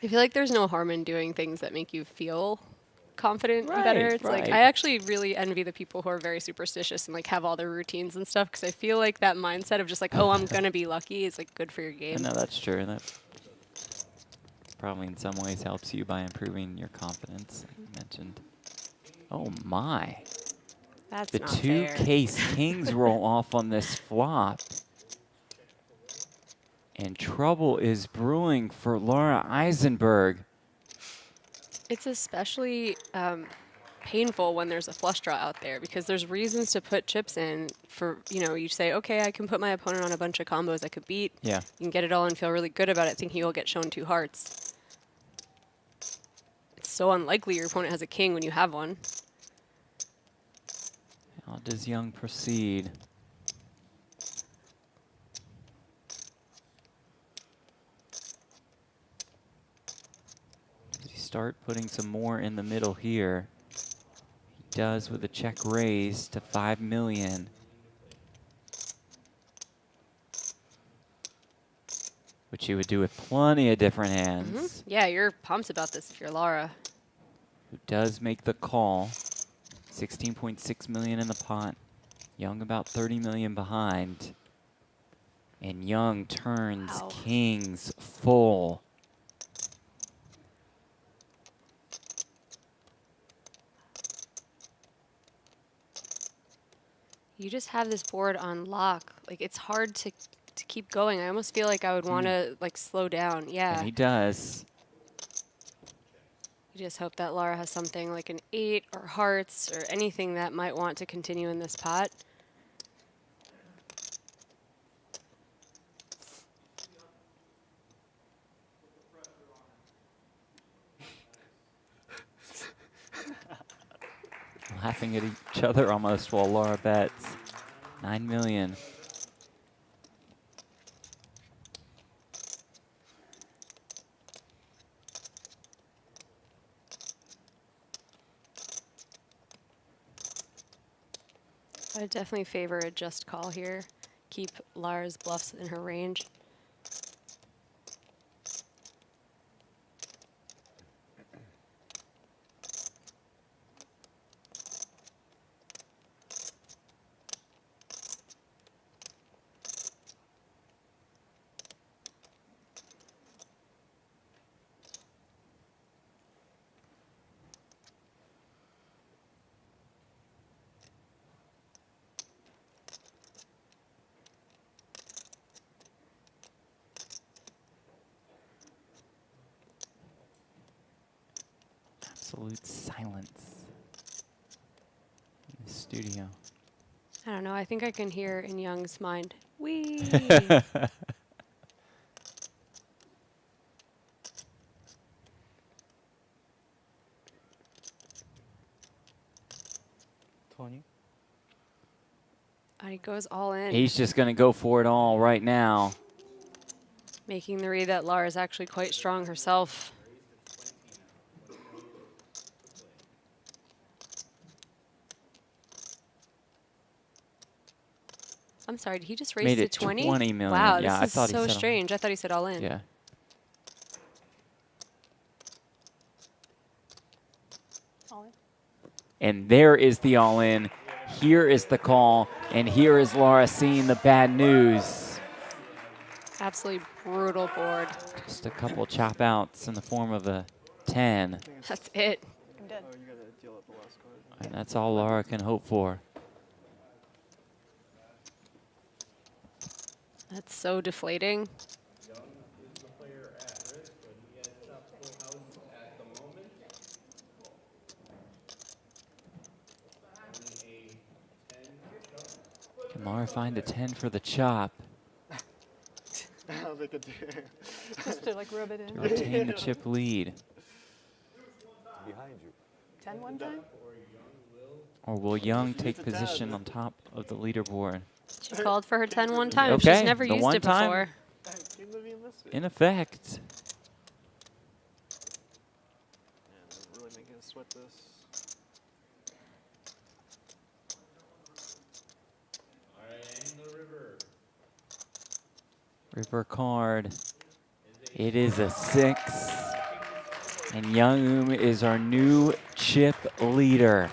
I feel like there's no harm in doing things that make you feel confident and better. Right, It's like right. I actually really envy the people who are very superstitious and like have all their routines and stuff because I feel like that mindset of just like, oh, I'm gonna be lucky is like good for your I game. know that's true. That probably in some ways helps you by improving your confidence, like you mentioned. Oh my. That's The not two fair. case kings roll off on this flop. And trouble is brewing for Lara Eisenberg. It's especially painful when there's a flush draw out there because there's reasons to put chips in for, you know, you say, okay, I can put my opponent on a bunch of combos I could beat. Yeah. You can get it all and feel really good about it thinking you'll get shown 2 hearts. It's so unlikely your opponent has a king when you have one. How does Young proceed? Does he start putting some more in the middle here? He does with a check raise to 5 million. Which he would do with plenty of different hands. Yeah, you're pumped about this if you're Lara. Who does make the call. 16.6 million in the pot. Young about 30 million behind. And Young turns Wow. kings full. You just have this board on lock. Like, it's hard to keep going. I almost feel like I would want to, like, slow down. Yeah. And he does. You just hope that Lara has something like an 8 or hearts or anything that might want to continue in this pot. Laughing at each other almost while Lara bets. 9 million. I would definitely favor a just call here. Keep Lara's bluffs in her range. Absolute silence in the studio. I don't know. I think I can hear in Young's mind, wee. 20. And he goes all in, He's just going to go for it all right now. making the read that Lara's actually quite strong herself. I'm sorry, did he just raise Made to it 20? 20 million. Wow, Yeah, I this thought is he so said strange. I thought he said all in. Yeah. All in. And there is the all-in. Here is the call. And here is Lara seeing the bad news. Absolutely brutal board. Just a couple chop outs in the form of a 10. That's it. I'm dead. Oh, you gotta deal up the last card. And that's all Lara can hope for. That's so deflating. Can Lara find a 10 for the chop They could do Just to like rub it to in. retain the chip lead? Behind you. 10 one time? Or will Young take position on top of the leaderboard? She called for her 10 one time. Okay, She's never the used one it time. before. King Livy and Misfit. In effect. Man, they're really making us sweat this. River card. It is a 6. And Young is our new chip leader.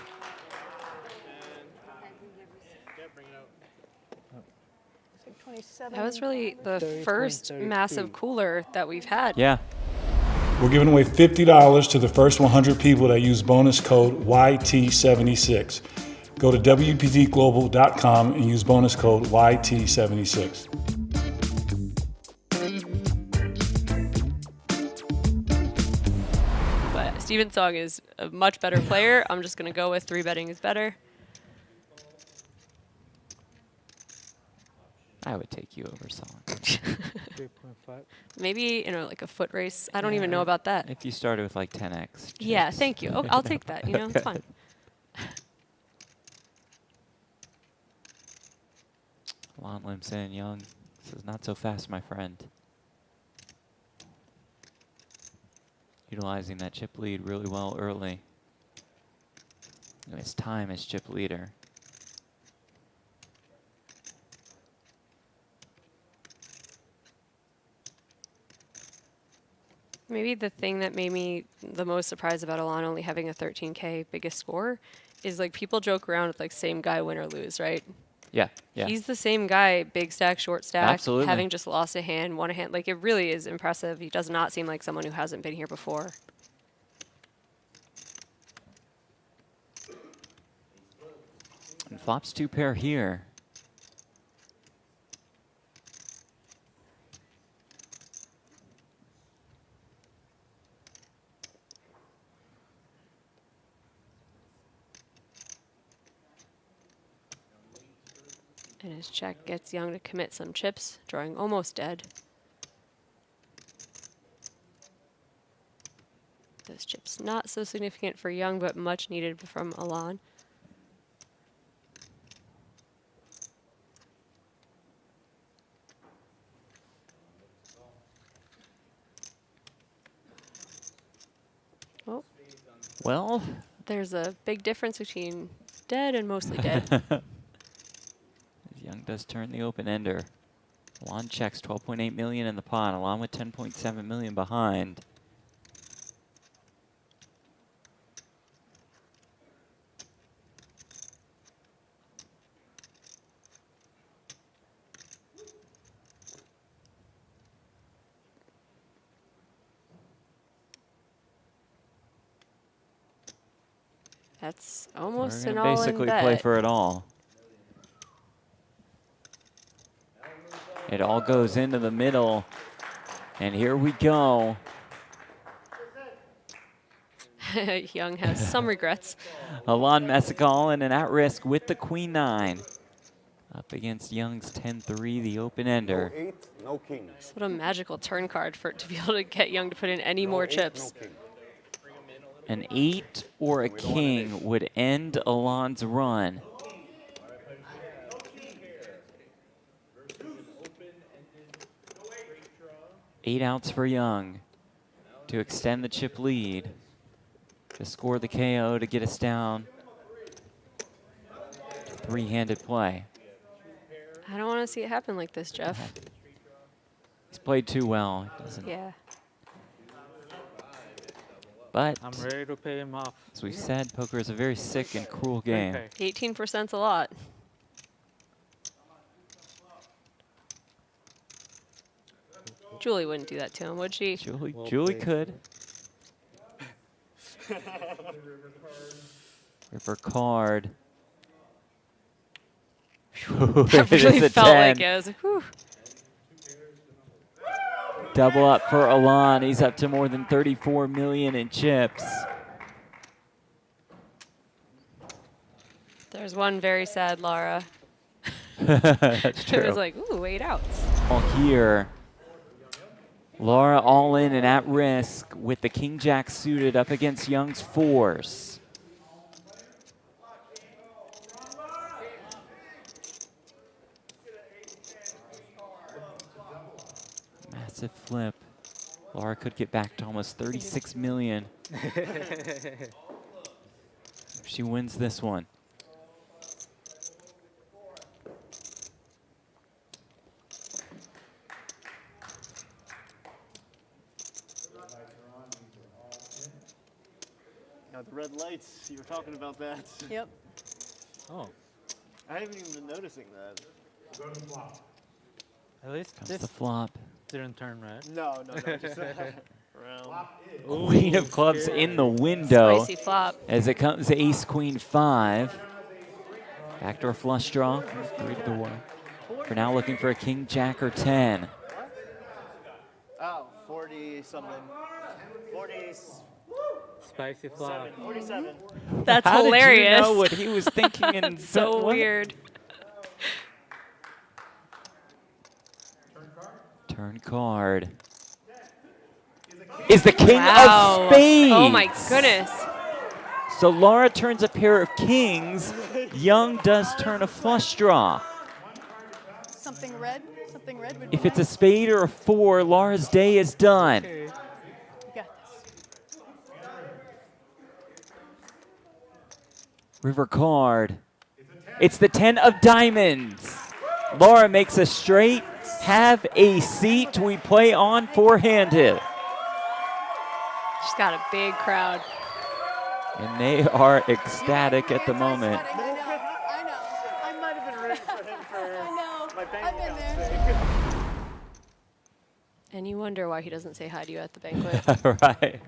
It's like 27. That was really the 30, first 20, massive 33. cooler that we've had. Yeah. We're giving away $50 to the first 100 people that use bonus code YT76. Go to WPTglobal.com and use bonus code YT76. But Steven Song is a much better player. I'm just going to go with 3-betting is better. I would take you over Song. 3.5. Maybe, like a foot race. I don't even know about that. If you started with like 10x. Yeah, chips. thank you. Oh, I'll take that. It's fine. Lon Limson, Young says, not so fast, my friend. Utilizing that chip lead really well early. His time as chip leader. Maybe the thing that made me the most surprised about Alon only having a 13K biggest score is like people joke around with like same guy win or lose, right? Yeah, yeah. He's the same guy, big stack, short stack, Absolutely. having just lost a hand, won a hand. Like it really is impressive. He does not seem like someone who hasn't been here before. And flops 2 pair here. And his check gets Young to commit some chips, drawing almost dead. Those chips not so significant for Young, but much needed from Alon. Oh, Well, there's a big difference between dead and mostly dead. Young does turn the open ender. Alon checks 12.8 million in the pot, along with 10.7 million behind. That's We're almost going an to all-in basically bet. play for it all. It all goes into the middle. And here we go. Young has some regrets. Alon Messikalin and at risk with the queen 9. Up against Young's 10-3, the open ender. No 8, no king. What a magical turn card for it to be able to get Young to put in any more 8, chips. No king. An 8 or a king would end Alon's run. Eight outs for Young to extend the chip lead, to score the KO to get us down. Three-handed play. I don't want to see it happen like this, Jeff. He's played too well. He doesn't. Yeah. But I'm ready to pay him off. as we've said, poker is a very sick and cruel game. Okay. 18%'s a lot. Julie wouldn't do that to him, would she? Julie, Well Julie played. could. River card. That It really is a felt 10. like it. I was like, whew. Double up for Alon. He's up to more than 34 million in chips. There's one very sad Lara. That's true. It was like, ooh, 8 outs. All here. Lara all in and at risk with the King Jack suited up against Young's 4s. Massive flip. Lara could get back to almost 36 million if she wins this one. The red lights, you were talking about that. Yep. Oh, I haven't even been noticing that. at least Comes this the flop. didn't turn red. No, just around. Queen of clubs in the window. Spicy flop. As it comes to ace, queen, 5. Backdoor flush draw. 3 to the 1. For now, looking for a king, jack, or 10. Oh, 40 something. 47. Spicy flop. 47. That's How hilarious. did you know what he was thinking? And So what? weird. Turn card. Is the king Wow. of spades. Oh my goodness. So Lara turns a pair of kings. Young does turn a flush draw. Something red? Something red would be If it's a nice. spade or a 4, Lara's day is done. You got this. River card. It's the 10 of diamonds. Lara makes a straight. Have a seat. We play on four-handed. She's got a big crowd. And they are ecstatic at the moment. I know. I might have been rooting for him for I know. my bank I've been account's there. sake. And you wonder why he doesn't say hi to you at the banquet. Right.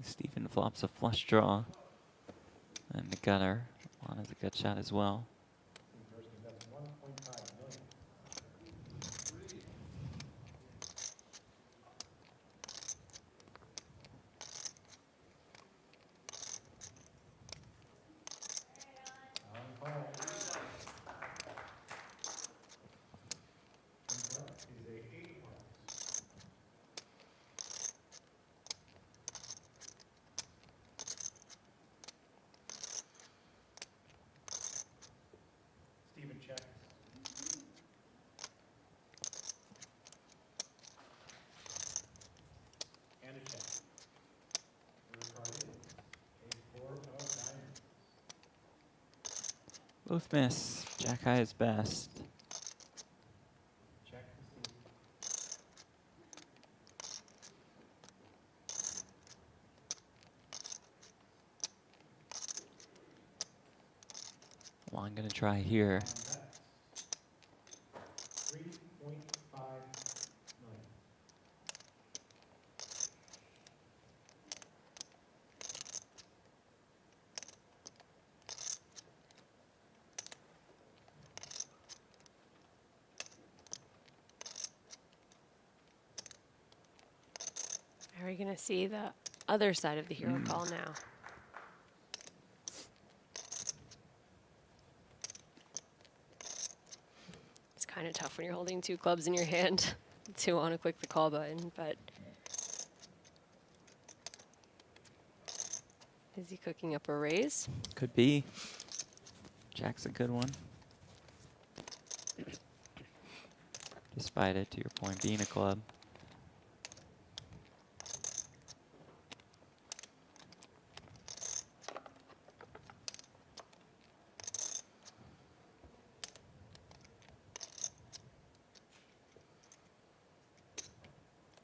Stephen flops a flush draw. And the gutter. Lana's a good shot as well. Both miss. Jack high is best. Well, I'm going to try here. Are we going to see the other side of the hero call now? It's kind of tough when you're holding 2 clubs in your hand to want to click the call button, but is he cooking up a raise? Could be. Jack's a good one. Despite it, to your point, being a club.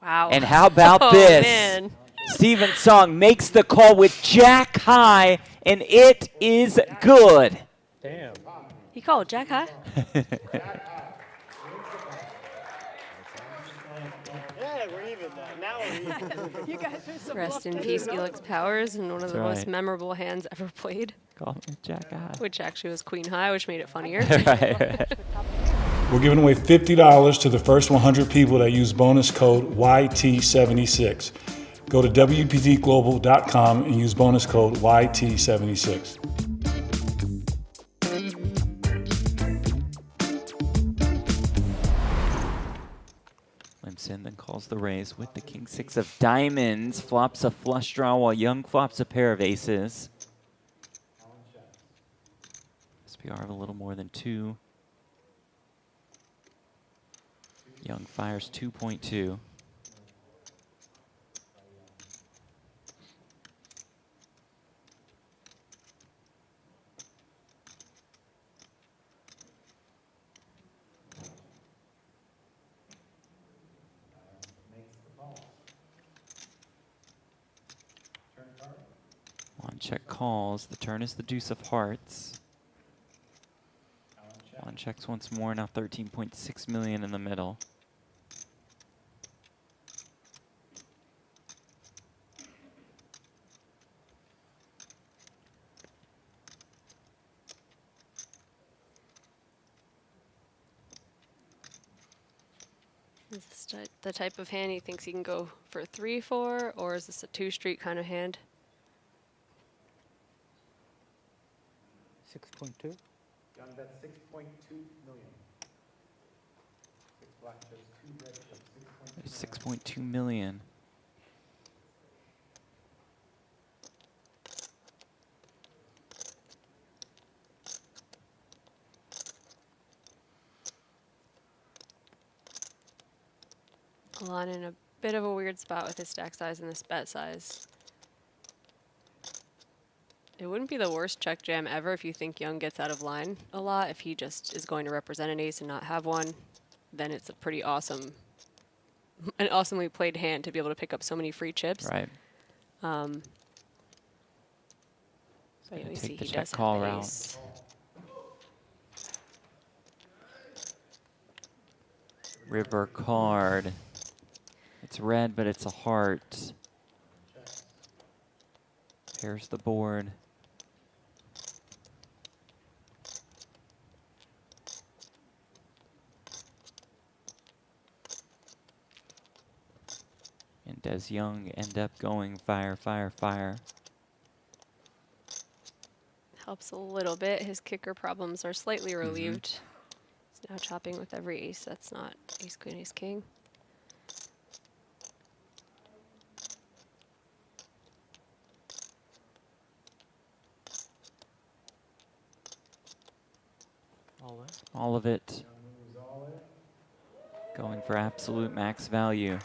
Wow. And how about Oh, this? man. Steven Song makes the call with Jack high, and it is good. Damn. He called Jack high? Yeah, we're even now. Now we're even. You guys are so Rest in bluffed. peace, Felix Powers, and one of the That's most right. memorable hands ever played, Call me Jack high. which actually was queen high, which made it funnier. We're giving away $50 to the first 100 people that use bonus code YT76. Go to WPTglobal.com and use bonus code YT76. Limson then calls the raise with the king 6 of diamonds, flops a flush draw while Young flops a pair of aces. SPR of a little more than 2. Young fires 2.2. calls. The turn is the deuce of hearts. Alon checks once more, now 13.6 million in the middle. Is this the type of hand he thinks he can go for 3-4, or is this a 2-street kind of hand? 6.2. Young bet 6.2 million. 6 black chips, 2 red chips, 6.2 6.2 million. Alon in a bit of a weird spot with his stack size and this bet size. It wouldn't be the worst check jam ever if you think Young gets out of line a lot. If he just is going to represent an ace and not have one, then it's a pretty awesome, an awesomely played hand to be able to pick up so many free chips. Right. But gonna we take see the he check does call have route. ace. River card. It's red, but it's a heart. Here's the board. And does Young end up going fire, fire, fire? Helps a little bit. His kicker problems are slightly relieved. He's now chopping with every ace that's not ace, queen, ace, king. All in. All of it. Going for absolute max value.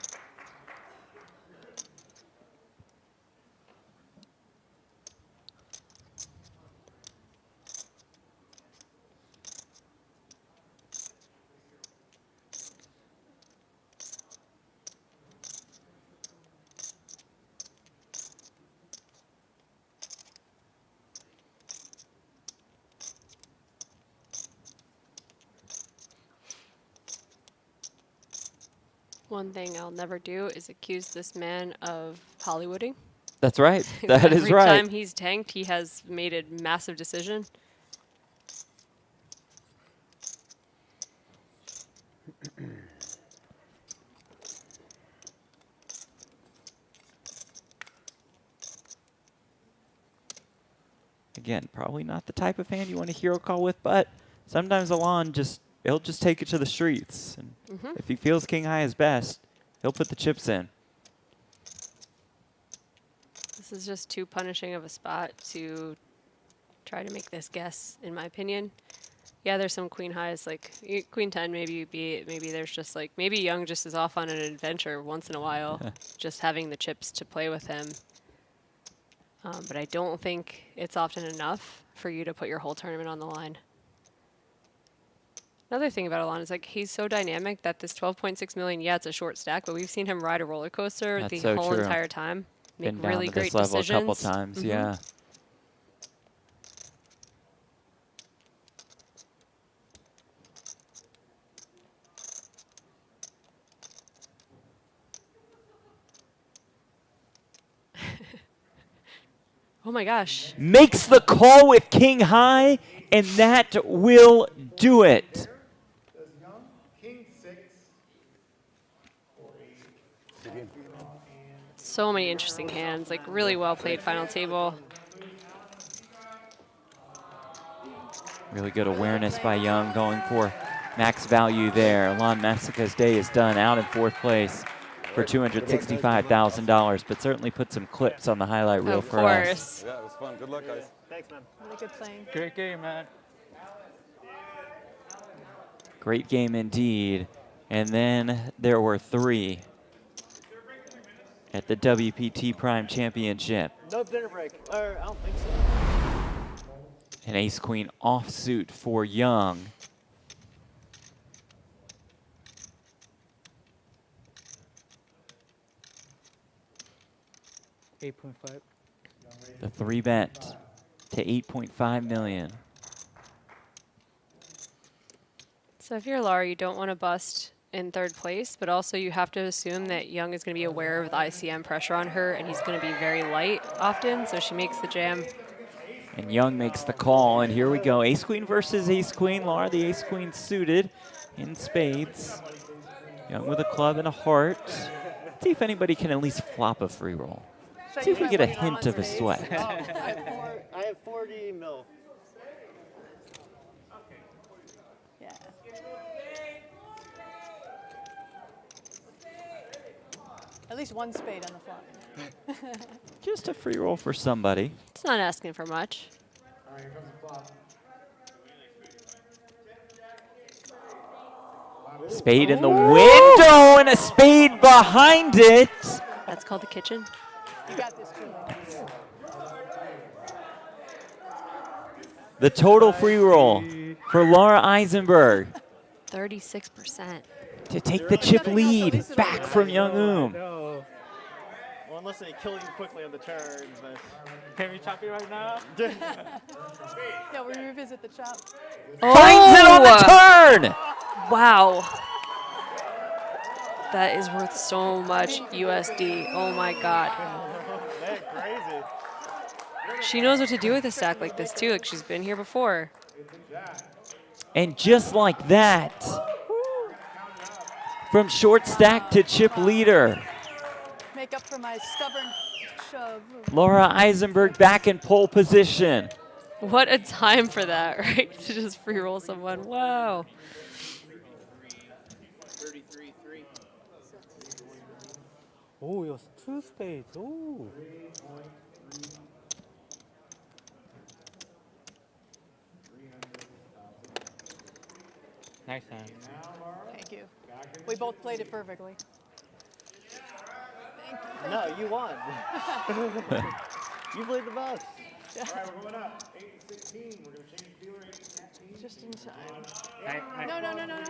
One thing I'll never do is accuse this man of Hollywooding. That's right. That is Every right. time he's tanked, he has made a massive decision. Again, probably not the type of hand you want to hero call with, but sometimes Alon he'll just take it to the streets. And if he feels king high is best, he'll put the chips in. This is just too punishing of a spot to try to make this guess, in my opinion. Yeah, there's some queen highs, like queen 10, maybe there's just like, maybe Young just is off on an adventure once in a while, just having the chips to play with him. But I don't think it's often enough for you to put your whole tournament on the line. Another thing about Alon is like he's so dynamic that this 12.6 million, yeah, it's a short stack, but we've seen him ride a roller coaster That's the so whole true. entire time. Make Been down really to great this level decisions. a couple times, yeah. Oh my gosh. Makes the call with king high, and that will do it. Does Young king 6 or 8? So many interesting hands, like really well played final table. Really good awareness by Young, going for max value there. Alon Messica's day is done, out in fourth place for $265,000, but certainly put some clips on the highlight reel Of for us. course. Yeah, it was fun. Good luck, guys. Thanks, man. Really good playing. Great game, man. Great game indeed. And then there were three at the WPT Prime Championship. No dinner break. Or I don't think so. An ace-queen offsuit for Young. $8.5. The 3-bet. to 8.5 million. So if you're Lara, you don't want to bust in third place, but also you have to assume that Young is going to be aware of the ICM pressure on her, and he's going to be very light often, so she makes the jam. And Young makes the call, and here we go. Ace-Queen versus Ace-Queen. Lara, the Ace-Queen suited in spades. Young with a club and a heart. Let's see if anybody can at least flop a free roll. See if we get a hint of a sweat. I have 40 mil. Yeah. At least one spade on the flop. Just a free roll for somebody. It's not asking for much. All right, here comes the flop. Spade in the window and a spade behind it. That's called the kitchen. You got this, Julie. The total free roll for Lara Eisenberg 36%. to take the chip lead back from Young No. Well, unless they kill you quickly on the turns. But Can we chop it right now? Yeah, we revisit the chop. Finds it on the turn. Wow. That is worth so much USD. Oh my God. that's crazy. She knows what to do with a stack like this too. Like she's been here before. And just like that, from short stack to chip leader, Make up for my stubborn shove. Lara Eisenberg back in pole position. What a time for that, right? To just free roll someone. Wow. 33-3. Oh, it was 2 spades. Oh. Nice hand. Thank you. We both played it perfectly. No, you won. You played the best. All right, we're going up. 8-16. We're going to change dealer 8-16. Just in time. No.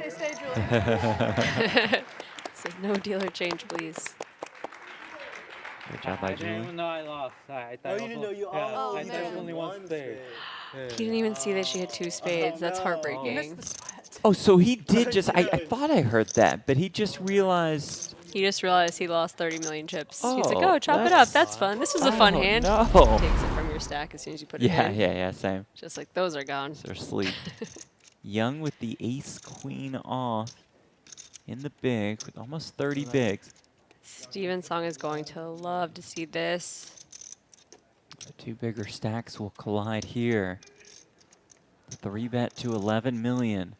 Stay, Julie. Say no dealer change, please. Good job by I didn't Julie. even know I lost. I thought Oh, it you didn't was- know you yeah, Oh, I thought it was man. only one spade. He didn't even see that she had 2 spades. That's no. heartbreaking. Missed the sweat. Oh, so he did just, I thought I heard that, but he just realized. He just realized he lost 30 million chips. He's like, Oh, oh, chop it up. that's- That's fun. This was a fun Oh, hand. no. Takes it from your stack as soon as you put it Yeah, in. yeah, same. Just like, those are gone. They're asleep. Young with the ace-queen off in the big, with almost 30 bigs. Steven Song is going to love to see this. The 2 bigger stacks will collide here. 3-bet to 11 million.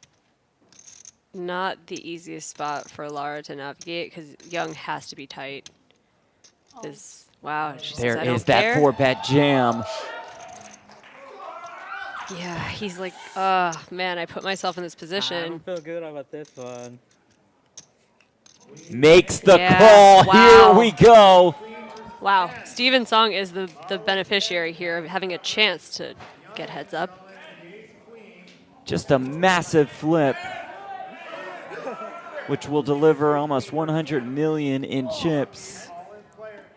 Not the easiest spot for Lara to navigate because Young has to be tight. This, wow, she says, There I is don't that care. 4-bet jam. Yeah, he's like, man, I put myself in this I position. don't feel good about this one. Makes the Yeah, call. wow. Here we go. Wow, Steven Song is the beneficiary here of having a chance to get heads up. Just a massive flip, which will deliver almost 100 million in chips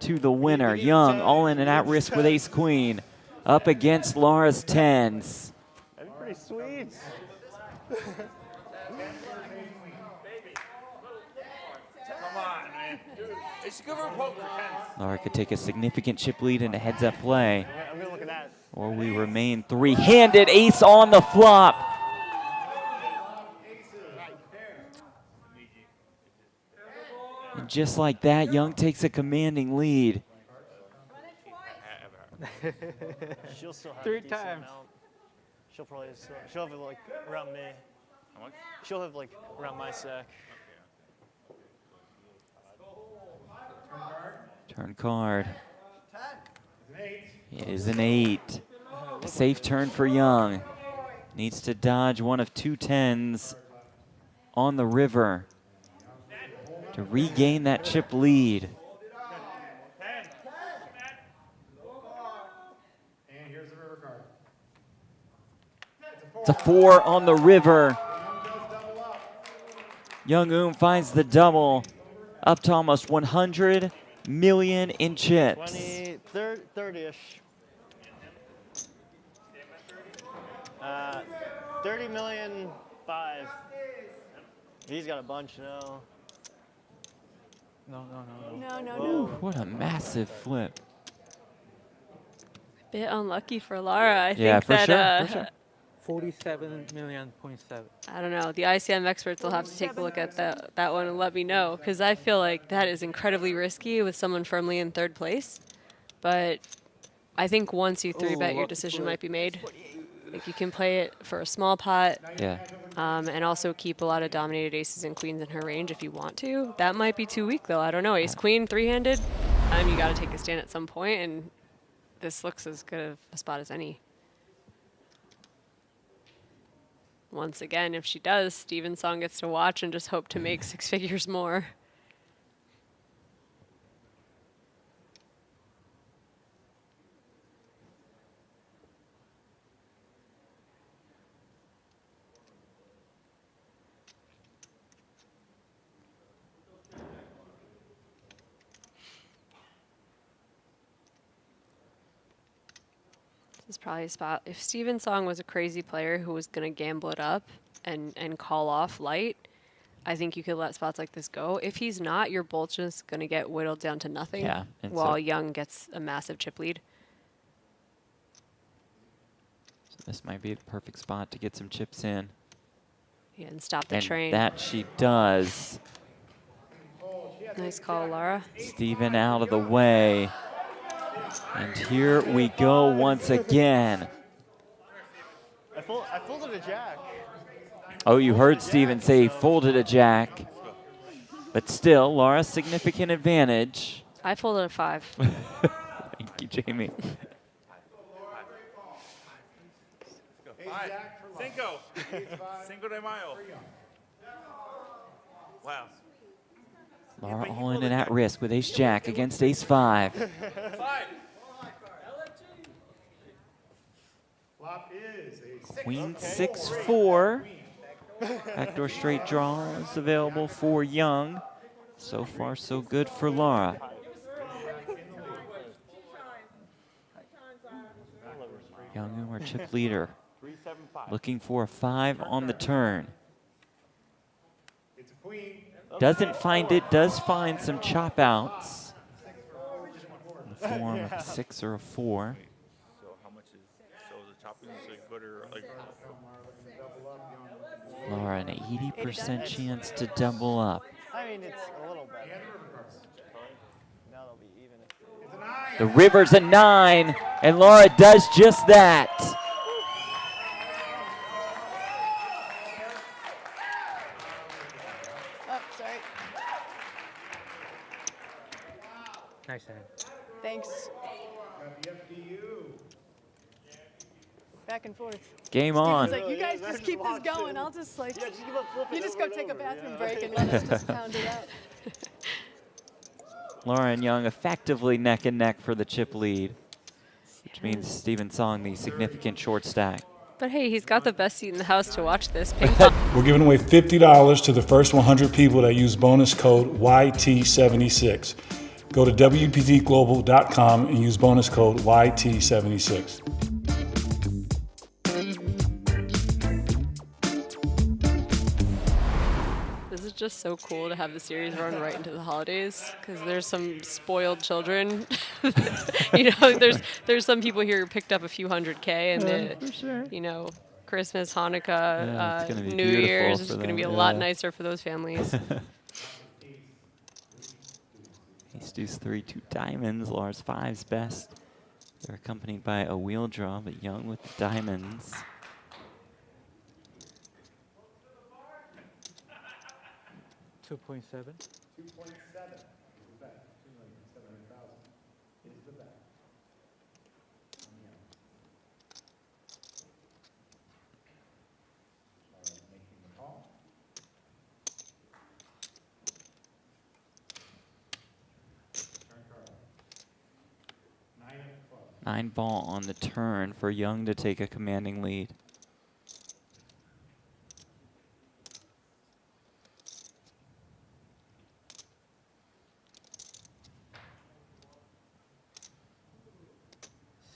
to the winner. Young, all in and at risk with ace-queen, up against Lara's 10s. That'd be pretty sweet. Lara could take a significant chip lead in a heads-up play, I'm gonna look at that. or we remain three-handed ace on the flop. And just like that, Young takes a commanding lead. She'll still have 3 a decent times. amount. She'll probably she'll have it like around me. She'll have like around my sack. Turn card. It is an 8. A safe turn for Young. Needs to dodge one of 2 10s on the river to regain that chip lead. And here's the river card. It's a 4 on the river. Young finds the double, up to almost 100 million in chips. 20, 30-ish. $30,000,005. He's got a bunch now. No, no, no, no. No, no, Whoa. no. What a massive flip. Bit unlucky for Lara. I Yeah, think for that, sure, for sure. 47,000,000.7. I don't know. The ICM experts will have to take a look at that one and let me know, because I feel like that is incredibly risky with someone firmly in third place. But I think once you three bet, your decision might be made. Like, you can play it for a small pot, Yeah. and also keep a lot of dominated aces and queens in her range if you want to. That might be too weak, though. I don't know. Ace queen, three-handed. You got to take a stand at some point, and this looks as good of a spot as any. Once again, if she does, Steven Song gets to watch and just hope to make 6 figures more. This is probably a spot. If Steven Song was a crazy player who was going to gamble it up and call off light, I think you could let spots like this go. If he's not, you're both just going to get whittled down to nothing, Yeah, and while so- Young gets a massive chip lead. So this might be the perfect spot to get some chips in. Yeah, and stop the And train. that she does. Nice call, Lara. Steven out of the way. And here we go once again. I folded a jack. Oh, you heard Steven say he folded a jack. But still, Lara, significant advantage. I folded a 5. Thank you, Jamie. Cinco. Cinco de Mayo. Wow. Lara all in and at risk with ace jack against ace 5. Flop is a Queen 6-4. Backdoor straight draw is available for Young. So far, so good for Lara. Young, our chip leader, looking for a 5 on the turn. It's a queen. Doesn't find it, does find some chop outs in the form of a 6 or a 4. So how much is, so the chopping is like good or like? Lara, an 80% chance to double up. I mean, it's a little better. Now they'll be even if they... The river's a 9, and Lara does just that. Oh, sorry. Nice hand. Thanks. Back and forth. Game on. It's like, you guys just keep this going. I'll just like, Yeah, just give up flipping you just over go and take a over. bathroom Yeah. break and let us just pound it out. Lara and Young effectively neck and neck for the chip lead, which means Steven Song the significant short stack. But hey, he's got the best seat in the house to watch this. Ping pong. We're giving away $50 to the first 100 people that use bonus code YT76. Go to WPTglobal.com and use bonus code YT76. This is just so cool to have the series run right into the holidays, because there's some spoiled children. You know, there's some people here who picked up a few $100K, and you know, Christmas, Hanukkah, Yeah, it's gonna be New beautiful Year's is for going to be a them, lot yeah. nicer for those families. Ace deuce 3, 2 diamonds. Lara's 5's best. They're accompanied by a wheel draw, but Young with the diamonds. $2.7. 2.7 is the bet. 2,700,000 is the bet. Making the call. Turn card. 9 of clubs. 9 ball on the turn for Young to take a commanding lead.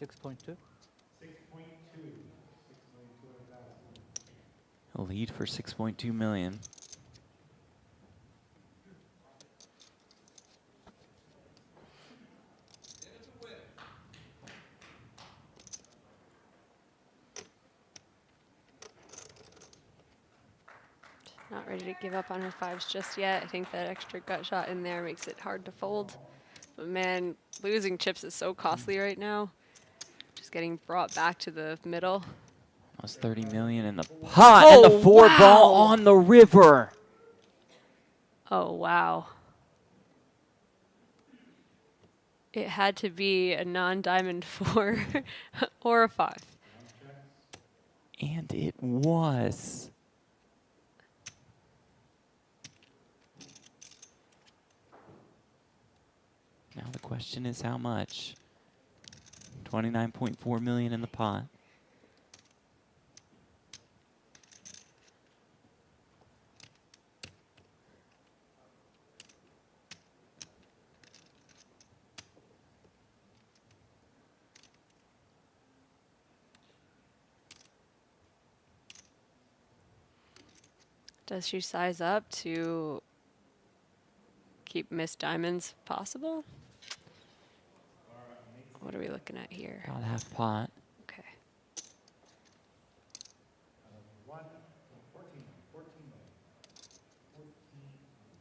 $6.2. 6.2. 6,200,000. A lead for 6.2 million. Not ready to give up on her fives just yet. I think that extra gut shot in there makes it hard to fold. But man, losing chips is so costly right now. Just getting brought back to the middle. Almost 30 million in the pot, and the Oh, four ball wow. on the river. Oh, wow. It had to be a non-diamond 4 or a 5. And it was. Now the question is how much? 29.4 million in the pot. Does she size up to keep missed diamonds possible? What are we looking at here? About half pot. Okay.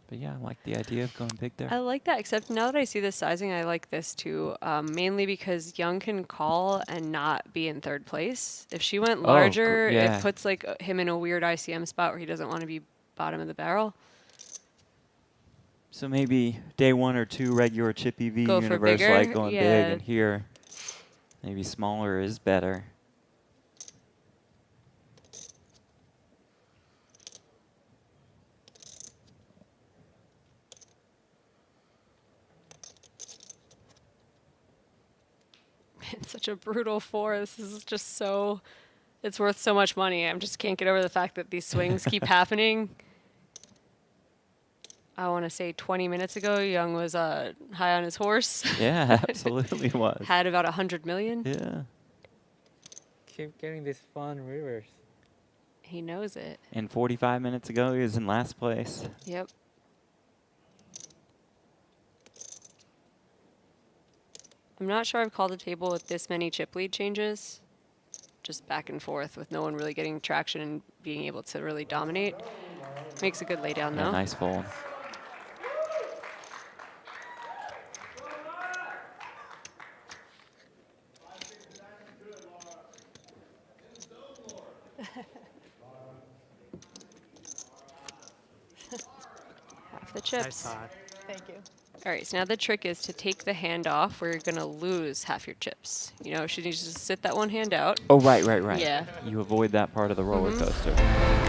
But yeah, I like the idea of going big there. I like that, except now that I see the sizing, I like this too, mainly because Young can call and not be in third place. If she went larger, yeah. it puts like him in a weird ICM spot where he doesn't want to be bottom of the barrel. So maybe day 1 or 2 regular chippy V Go for universe bigger, like going big, yeah. and here maybe smaller is better. It's such a brutal 4. This is just so, it's worth so much money. I just can't get over the fact that these swings keep happening. I want to say 20 minutes ago, Young was high on his horse. Yeah, absolutely was. Had about 100 million. Yeah. Keep getting this fun rivers. He knows it. And 45 minutes ago, he was in last place. Yep. I'm not sure I've called a table with this many chip lead changes. Just back and forth with no one really getting traction and being able to really dominate. Makes a good lay down, Yeah, though. nice fold. Half the chips. Nice pot. Thank you. All right, so now the trick is to take the hand off where you're going to lose half your chips. You know, she needs to sit that one hand out. Oh, right, right, right. Yeah. You avoid that part of the roller coaster.